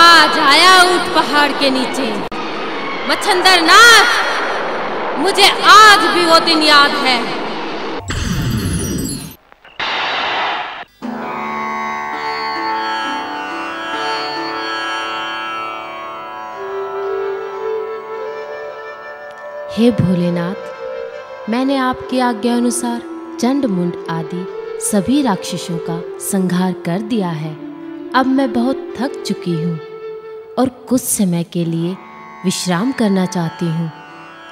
आज आया ऊंट पहाड़ के नीचे। मच्छंदर नाथ, मुझे आज भी वो दिन याद है। हे भोलेनाथ, मैंने आपकी आज्ञा अनुसार चंड मुंड आदि सभी राक्षसों का संहार कर दिया है। अब मैं बहुत थक चुकी हूँ और कुछ समय के लिए विश्राम करना चाहती हूँ।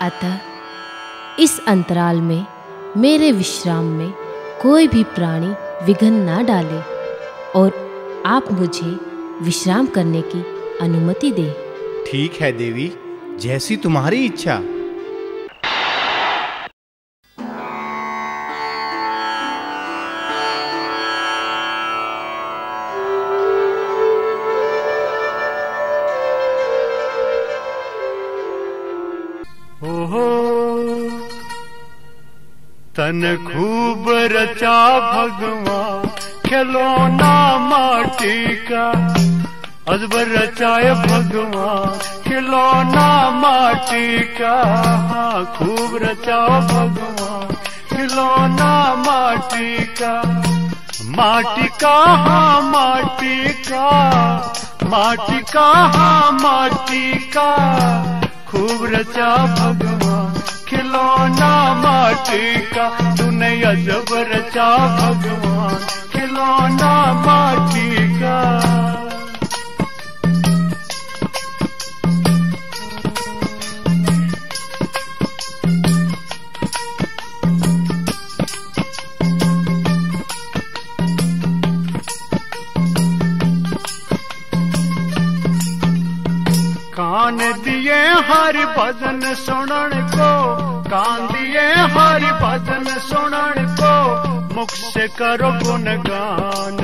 अतः इस अंतराल में मेरे विश्राम में कोई भी प्राणी विघ्न ना डाले और आप मुझे विश्राम करने की अनुमति दें। ठीक है देवी, जैसी तुम्हारी इच्छा। तन खूब रचा भगवान खिलौना माटी का, अजबर रचाए भगवान खिलौना माटी का। हाँ, खूब रचाओ भगवान खिलौना माटी का। माटी का हाँ माटी का, माटी का हाँ माटी का। खूब रचा भगवान खिलौना माटी का। तूने अजब रचा भगवान खिलौना माटी का। कान दिए हरि भजन सुनन को, कान दिए हरि भजन सुनन को। मुख से करो गुणगान,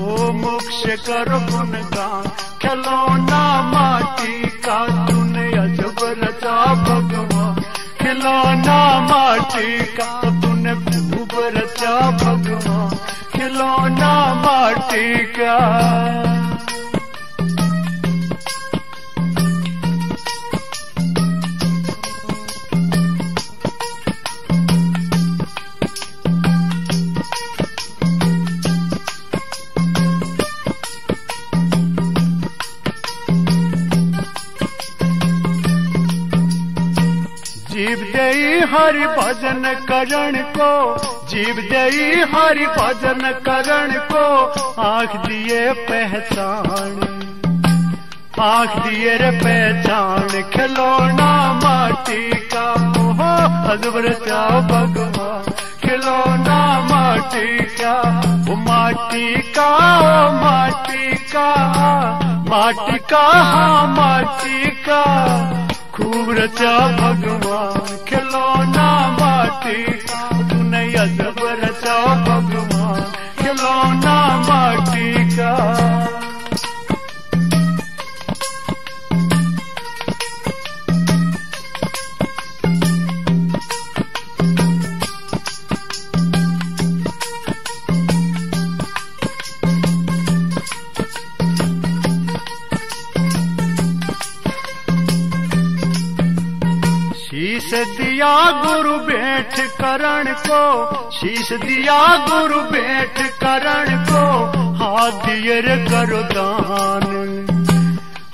ओ मुख से करो गुणगान। खिलौना माटी का तूने अजब रचा भगवान खिलौना माटी का। तूने खूब रचा भगवान खिलौना माटी का। जीव देई हरि भजन करण को, जीव देई हरि भजन करण को। आँख दिए पहचान, आँख दिए रे पहचान। खिलौना माटी का मोह अजब रचा भगवान खिलौना माटी का। वो माटी का ओ माटी का, माटी का हाँ माटी का। खूब रचा भगवान खिलौना माटी का। तूने अजब रचा भगवान खिलौना माटी का। शीश दिया गुरु भेंट करण को, शीश दिया गुरु भेंट करण को। हाथ दिए रे करो दान,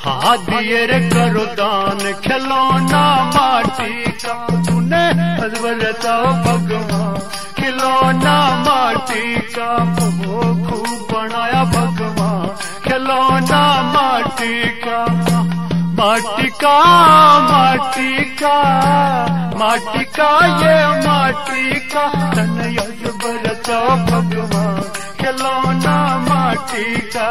हाथ दिए रे करो दान। खिलौना माटी का तूने अजब रचा भगवान खिलौना माटी का। वो खूब बनाया भगवान खिलौना माटी का। माटी का माटी का, माटी का ये माटी का। तन अजब रचा भगवान खिलौना माटी का।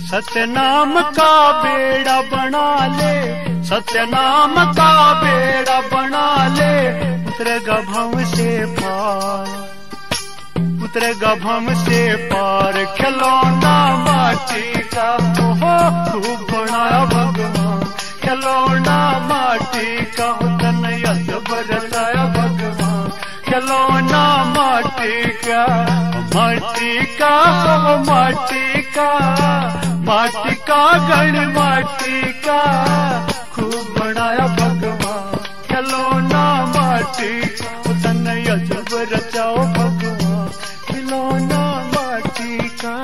सतनाम का बेड़ा बना ले, सत्य नाम का बेड़ा बना ले, उतरेगा भव से पार, उतरेगा भव से पार। खिलौना माटी का ओहो खूब बनाया भगवान, खिलौना माटी का तन अजब रचाया भगवान। खिलौना माटी का, माटी का हो माटी का, माटी का गण माटी का खूब बनाया भगवान। खिलौना माटी का तन अजब रचाओ भगवान, खिलौना माटी का।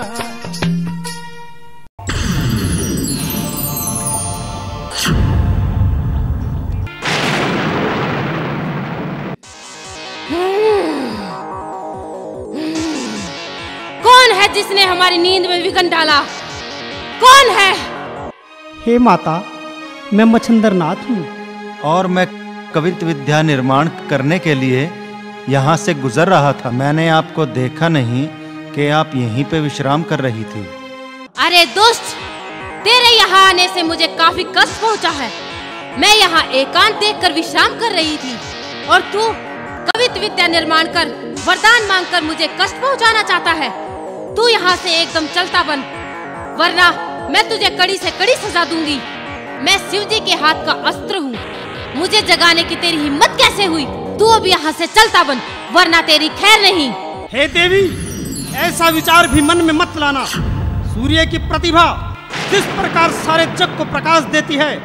कौन है जिसने हमारी नींद में विघन डाला? कौन है? हे माता, मैं मच्छिंद्र नाथ हूँ और मैं कवित्व विद्या निर्माण करने के लिए यहाँ से गुजर रहा था। मैंने आपको देखा नहीं कि आप यहीं पे विश्राम कर रही थी। अरे दुष्ट, तेरे यहाँ आने से मुझे काफी कष्ट पहुँचा है। मैं यहाँ एकांत देखकर विश्राम कर रही थी और तू कवित्व विद्या निर्माण कर वरदान मांगकर मुझे कष्ट पहुँचाना चाहता है। तू यहाँ से एकदम चलता बन, वरना मैं तुझे कड़ी से कड़ी सजा दूंगी। मैं शिव जी के हाथ का अस्त्र हूँ। मुझे जगाने की तेरी हिम्मत कैसे हुई? तू अब यहाँ से चलता बन, वरना तेरी खैर नहीं। हे देवी, ऐसा विचार भी मन में मत लाना। सूर्य की प्रतिभा जिस प्रकार सारे जग को प्रकाश देती है,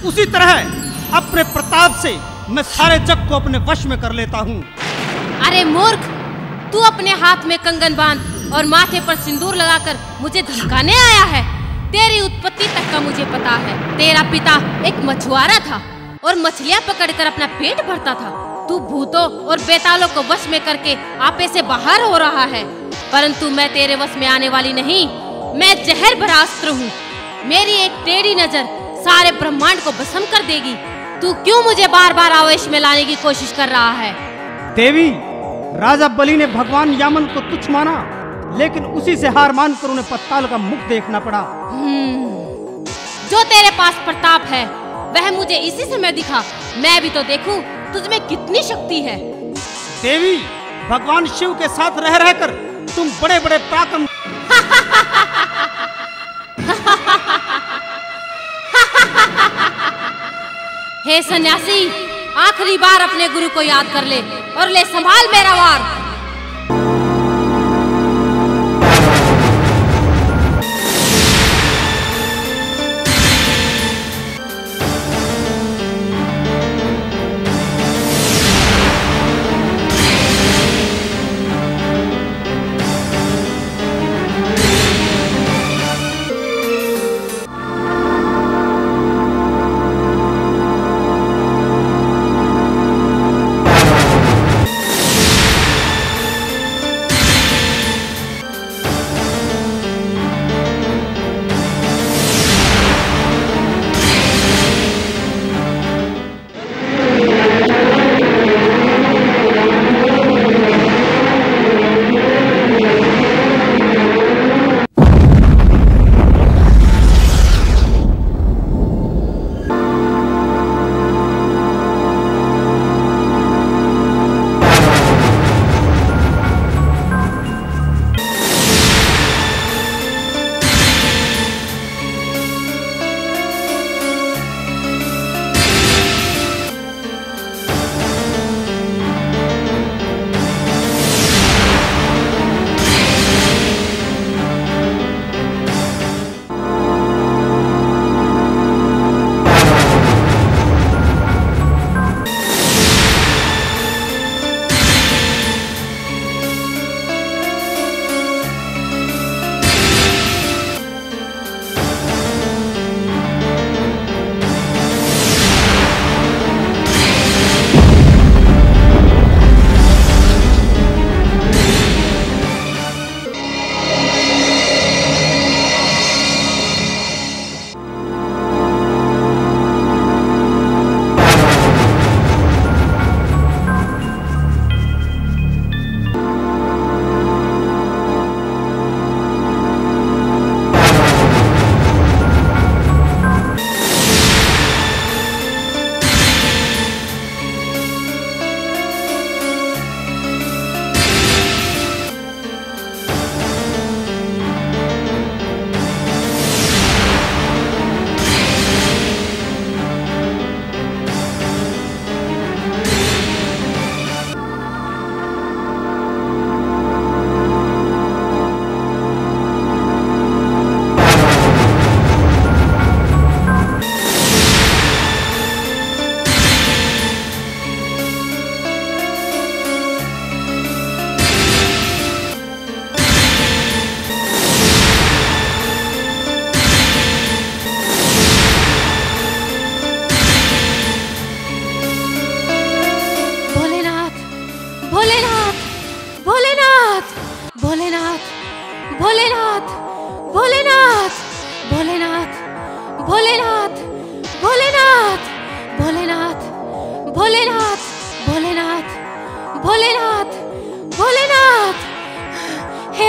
उसी तरह अपने प्रताप से मैं सारे जग को अपने वश में कर लेता हूँ। अरे मूर्ख, तू अपने हाथ में कंगन बांध और माथे पर सिंदूर लगाकर मुझे धमकाने आया है। तेरी उत्पत्ति तक का मुझे पता है। तेरा पिता एक मछुआरा था और मछलियाँ पकड़कर अपना पेट भरता था। तू भूतों और बेतालों को वश में करके आपे से बाहर हो रहा है, परंतु मैं तेरे वश में आने वाली नहीं। मैं जहर भरा अस्त्र हूँ। मेरी एक टेढ़ी नजर सारे ब्रह्मांड को भस्म कर देगी। तू क्यों मुझे बार बार आवेश में लाने की कोशिश कर रहा है? देवी, राजा बलि ने भगवान यामन को तुच्छ माना, लेकिन उसी से हार मानकर उन्हें पत्ताल का मुख देखना पड़ा। जो तेरे पास प्रताप है वह मुझे इसी समय दिखा। मैं भी तो देखूं तुझमें कितनी शक्ति है। देवी, भगवान शिव के साथ रह रहकर तुम बड़े बड़े पराक्रम हे सन्यासी, आखिरी बार अपने गुरु को याद कर ले और ले संभाल मेरा वार।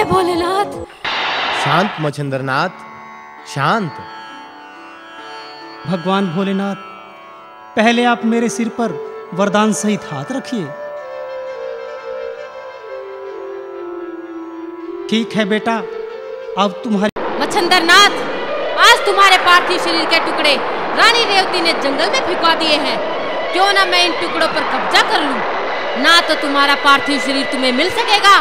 भोलेनाथ। शांत मच्छिंद्रनाथ, शांत। भगवान भोलेनाथ, पहले आप मेरे सिर पर वरदान सहित हाथ रखिए। ठीक है बेटा, अब तुम्हारी। मच्छिंद्रनाथ, आज तुम्हारे पार्थिव शरीर के टुकड़े रानी रेवती ने जंगल में फेंकवा दिए हैं। क्यों ना मैं इन टुकड़ों पर कब्जा कर लूं। ना तो तुम्हारा पार्थिव शरीर तुम्हें मिल सकेगा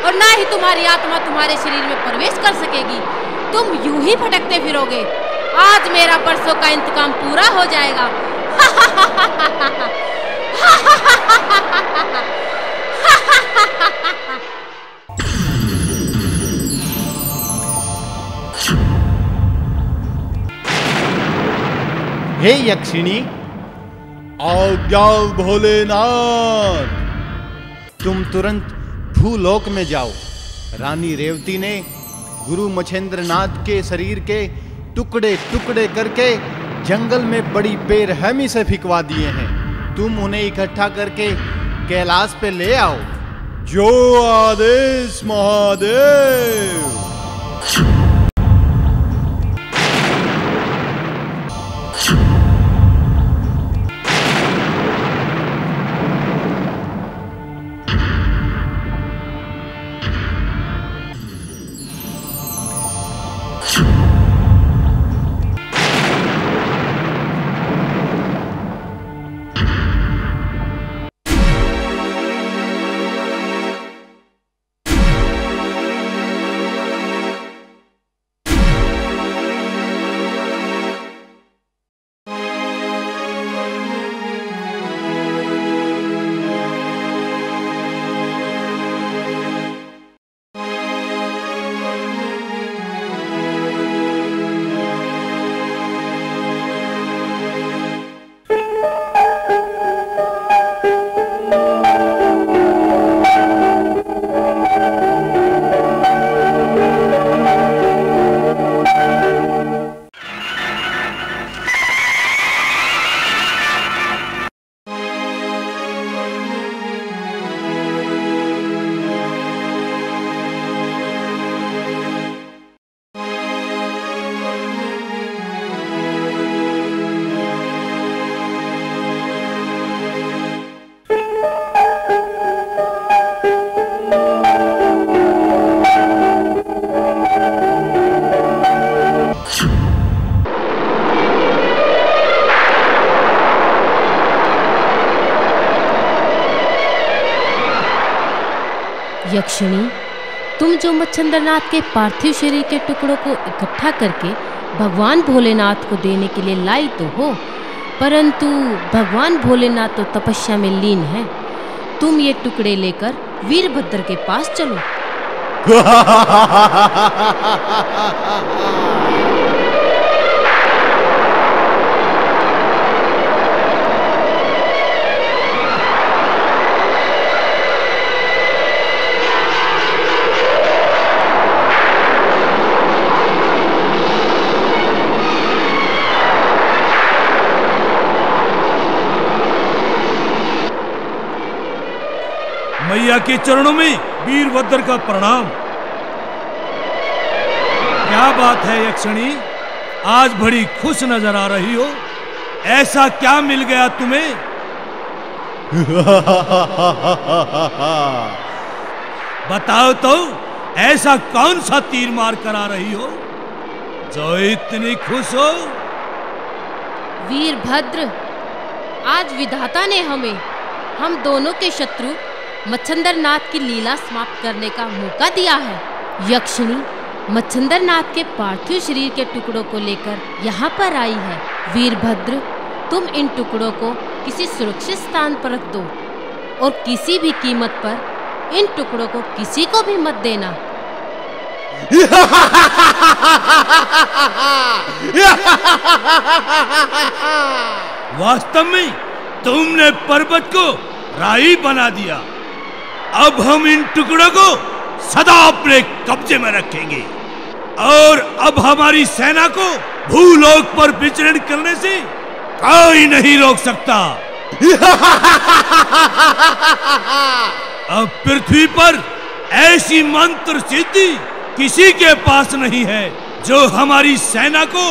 और ना ही तुम्हारी आत्मा तुम्हारे शरीर में प्रवेश कर सकेगी। तुम यूं ही भटकते फिरोगे। आज मेरा बरसों का इंतकाम पूरा हो जाएगा। हे यक्षिणी, आज्ञा भोलेनाथ, तुम तुरंत भूलोक में जाओ। रानी रेवती ने गुरु मच्छिंद्रनाथ के शरीर के टुकड़े टुकड़े करके जंगल में बड़ी बेरहमी से फिकवा दिए हैं। तुम उन्हें इकट्ठा करके कैलाश पे ले आओ। जो आदेश महादेव। यक्षिणी, तुम जो मच्छिंद्रनाथ के पार्थिव शरीर के टुकड़ों को इकट्ठा करके भगवान भोलेनाथ को देने के लिए लाई तो हो, परंतु भगवान भोलेनाथ तो तपस्या में लीन है। तुम ये टुकड़े लेकर वीरभद्र के पास चलो। मैया के चरणों में वीरभद्र का प्रणाम। क्या बात है यक्षिणी, आज बड़ी खुश नजर आ रही हो। ऐसा क्या मिल गया तुम्हें? बताओ तो, ऐसा कौन सा तीर मार कर आ रही हो जो इतनी खुश हो? वीरभद्र, आज विधाता ने हमें हम दोनों के शत्रु मच्छिंद्रनाथ की लीला समाप्त करने का मौका दिया है। यक्षिणी मच्छिंद्रनाथ के पार्थिव शरीर के टुकड़ों को लेकर यहाँ पर आई है। वीरभद्र, तुम इन टुकड़ों को किसी सुरक्षित स्थान पर रख दो और किसी भी कीमत पर इन टुकड़ों को किसी को भी मत देना। वास्तव में तुमने पर्वत को राई बना दिया। अब हम इन टुकड़ों को सदा अपने कब्जे में रखेंगे और अब हमारी सेना को भूलोक पर विचरण करने से कोई नहीं रोक सकता। अब पृथ्वी पर ऐसी मंत्र सिद्धि किसी के पास नहीं है जो हमारी सेना को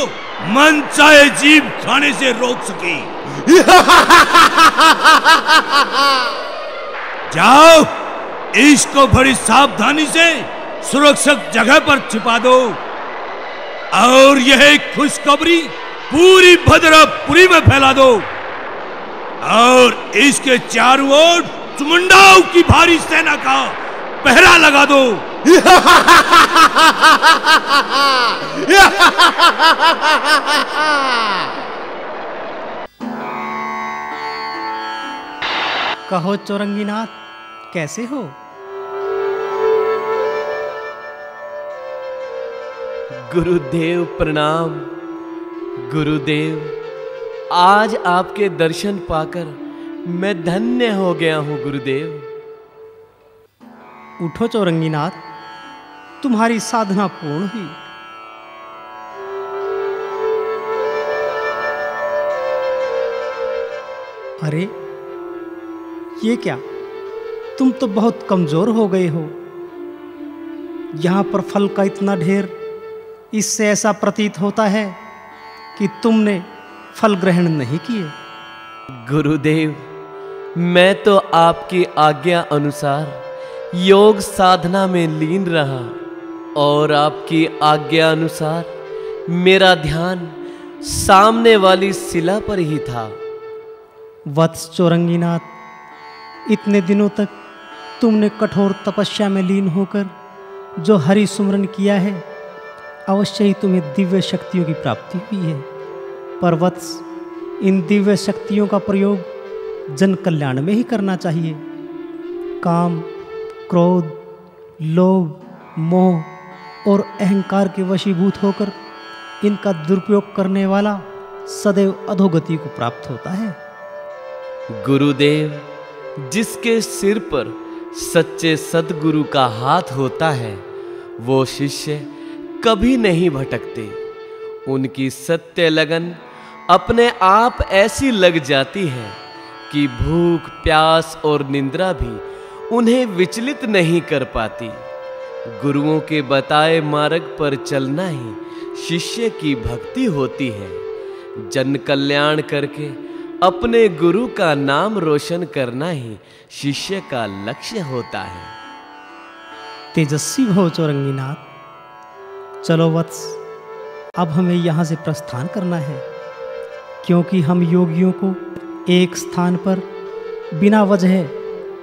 मन चाहे जीव खाने से रोक सके। जाओ, इसको बड़ी सावधानी से सुरक्षित जगह पर छिपा दो और यह खुशखबरी पूरी भद्रपुरी में फैला दो और इसके चारों ओर चुमुंडाओं की भारी सेना का पहरा लगा दो। कहो चौरंगीनाथ, कैसे हो? गुरुदेव प्रणाम। गुरुदेव, आज आपके दर्शन पाकर मैं धन्य हो गया हूँ गुरुदेव। उठो चौरंगीनाथ, तुम्हारी साधना पूर्ण हुई। अरे ये क्या, तुम तो बहुत कमजोर हो गए हो। यहां पर फल का इतना ढेर, इससे ऐसा प्रतीत होता है कि तुमने फल ग्रहण नहीं किए। गुरुदेव, मैं तो आपकी आज्ञा अनुसार योग साधना में लीन रहा और आपकी आज्ञा अनुसार मेरा ध्यान सामने वाली शिला पर ही था। वत्स चौरंगीनाथ, इतने दिनों तक तुमने कठोर तपस्या में लीन होकर जो हरि सुमरन किया है, अवश्य ही तुम्हें दिव्य शक्तियों की प्राप्ति हुई है। पर वत्स, इन दिव्य शक्तियों का प्रयोग जन कल्याण में ही करना चाहिए। काम, क्रोध, लोभ, मोह और अहंकार के वशीभूत होकर इनका दुरुपयोग करने वाला सदैव अधोगति को प्राप्त होता है। गुरुदेव, जिसके सिर पर सच्चे सद्गुरु का हाथ होता है, वो शिष्य कभी नहीं भटकते। उनकी सत्य लगन अपने आप ऐसी लग जाती है कि भूख, प्यास और निंद्रा भी उन्हें विचलित नहीं कर पाती। गुरुओं के बताए मार्ग पर चलना ही शिष्य की भक्ति होती है। जन कल्याण करके अपने गुरु का नाम रोशन करना ही शिष्य का लक्ष्य होता है। तेजस्वी भव चौरंगीनाथ। चलो वत्स, अब हमें यहाँ से प्रस्थान करना है, क्योंकि हम योगियों को एक स्थान पर बिना वजह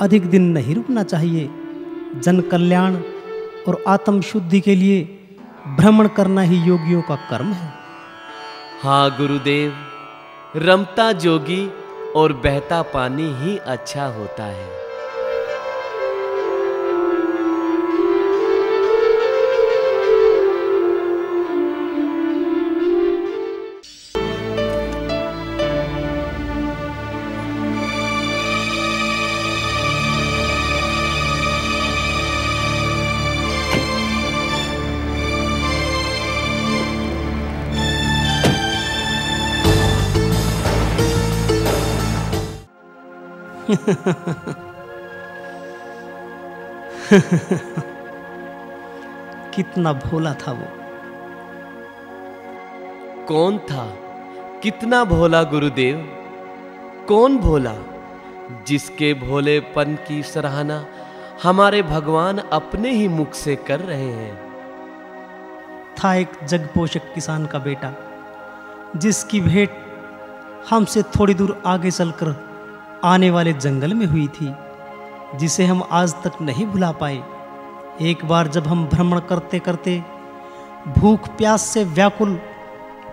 अधिक दिन नहीं रुकना चाहिए। जन कल्याण और आत्म शुद्धि के लिए भ्रमण करना ही योगियों का कर्म है। हाँ गुरुदेव, रमता जोगी और बहता पानी ही अच्छा होता है। कितना भोला था वो। कौन था, कितना भोला गुरुदेव? कौन भोला जिसके भोलेपन की सराहना हमारे भगवान अपने ही मुख से कर रहे हैं? था एक जगपोषक किसान का बेटा, जिसकी भेंट हमसे थोड़ी दूर आगे चलकर आने वाले जंगल में हुई थी, जिसे हम आज तक नहीं भुला पाए। एक बार जब हम भ्रमण करते करते भूख प्यास से व्याकुल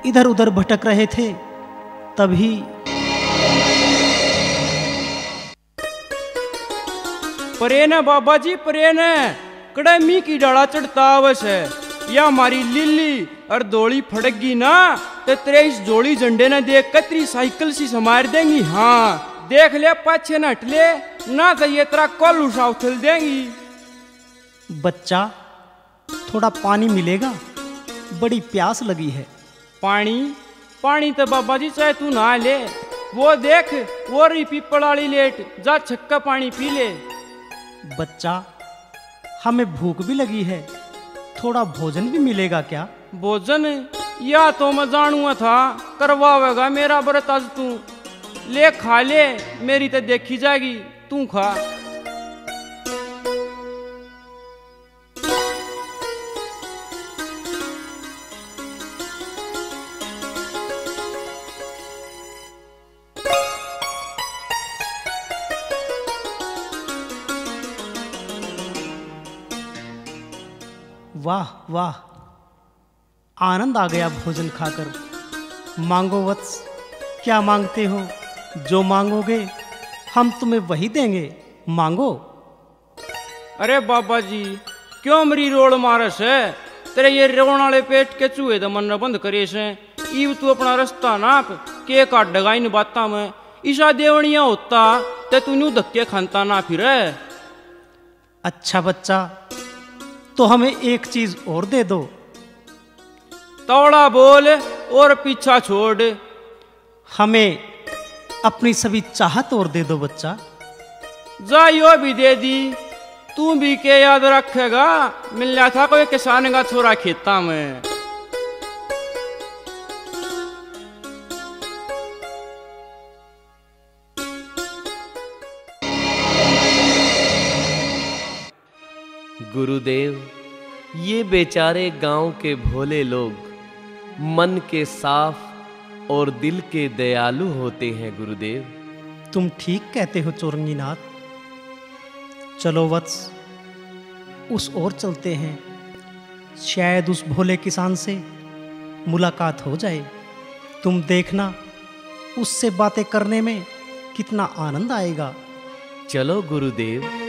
इधर उधर भटक रहे थे, तभी परेन बाबा जी परेन, कड़मी की डाला चढ़ता अवश है। या हमारी लिल्ली और दौड़ी फड़क गई ना, तो तेरे इस जोड़ी झंडे ने देख कतरी साइकिल सी समार देंगी। हाँ देख ले, पाछे न हट ले, ना तो ये तेरा कॉल उठा उछल देंगी। बच्चा, थोड़ा पानी मिलेगा? बड़ी प्यास लगी है। पानी? पानी तो बाबा जी चाहे तू नहा ले। वो देख, वो रही पीपल वाली लेट, जा छक्का पानी पी ले। बच्चा, हमें भूख भी लगी है, थोड़ा भोजन भी मिलेगा क्या? भोजन या तो मैं जानूंगा था, करवावेगा मेरा व्रत आज तू। ले खा ले, मेरी तो देखी जाएगी, तू खा। वाह वाह, आनंद आ गया भोजन खाकर। मांगो वत्स, क्या मांगते हो? जो मांगोगे हम तुम्हें वही देंगे, मांगो। अरे बाबा जी, क्यों मरी रोड़ मारस है? तेरे ये रोण वाले पेट के चूहे तो मन बंद करे से। इव तू अपना रास्ता नाप के काटेगा इन बाता में। ईशा देवनिया होता ते तू न्यू धक्के खानता ना फिर। अच्छा बच्चा, तो हमें एक चीज और दे दो। तौड़ा बोल और पीछा छोड़। हमें अपनी सभी चाहत और दे दो बच्चा। जा यो भी दे दी, तू भी के याद रखेगा? मिला था कोई किसान का छोरा खेता में। गुरुदेव, ये बेचारे गांव के भोले लोग मन के साफ और दिल के दयालु होते हैं गुरुदेव। तुम ठीक कहते हो चोरंगीनाथ। चलो वत्स, उस ओर चलते हैं, शायद उस भोले किसान से मुलाकात हो जाए। तुम देखना, उससे बातें करने में कितना आनंद आएगा। चलो गुरुदेव।